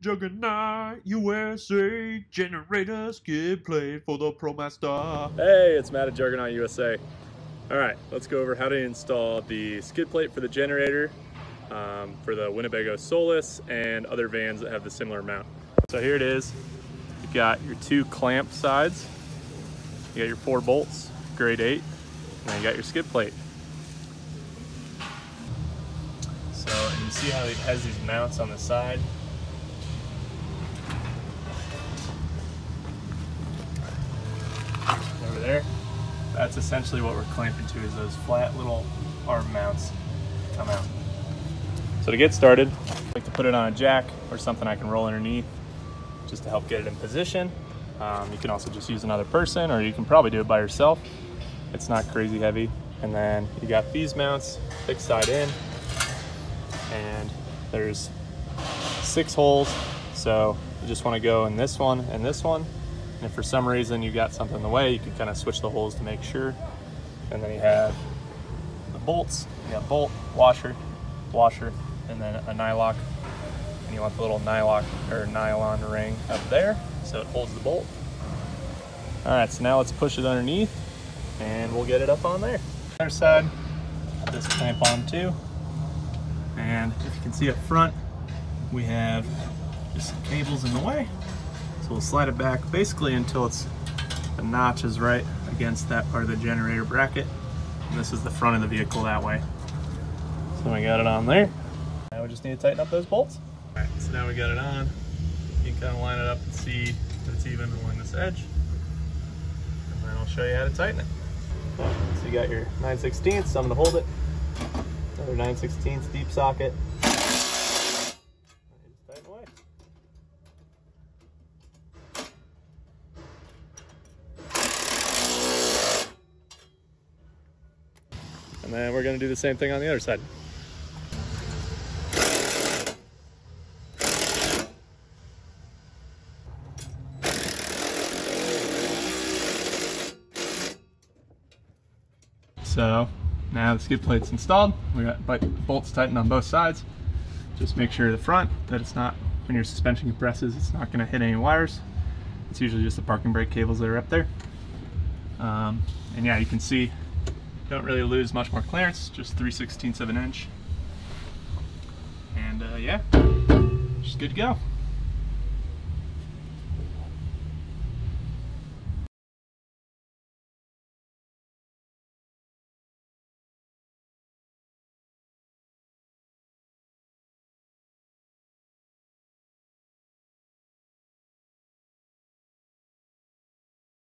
Juggernaut, USA, generator skid plate for the Promaster. Hey, it's Matt at Juggernaut USA. Alright, let's go over how to install the skid plate for the generator for the Winnebago Solis and other vans that have the similar mount. So here it is. You've got your two clamp sides, you got your 4 bolts, grade 8, and then you got your skid plate. So you see how it has these mounts on the side. Over there, that's essentially what we're clamping to, is those flat little arm mounts come out. So to get started, I like to put it on a jack or something I can roll underneath just to help get it in position. You can also just use another person, or you can probably do it by yourself. It's not crazy heavy. And then you got these mounts fixed side in, and there's 6 holes. So you just want to go in this one and this one. And if for some reason you got something in the way, you can kind of switch the holes to make sure. And then you have the bolts. You got bolt, washer, and then a nylock. And you want the little nylock or nylon ring up there so it holds the bolt. All right, so now let's push it underneath and we'll get it up on there. Other side, got this clamp on too. And if you can see up front, we have just some cables in the way. So we'll slide it back basically until the notch is right against that part of the generator bracket. And this is the front of the vehicle that way. So we got it on there. Now we just need to tighten up those bolts. All right, so now we got it on. You can kind of line it up and see that it's even along this edge. And then I'll show you how to tighten it. So you got your 9/16, something to hold it. Another 9/16 deep socket. Just tighten away. And then we're going to do the same thing on the other side. So now the skid plate's installed. We got bolts tightened on both sides. Just make sure the front that it's not, when your suspension compresses, it's not going to hit any wires. It's usually just the parking brake cables that are up there. And yeah, you can see don't really lose much more clearance, just 3/16 of an inch. And yeah, just good to go.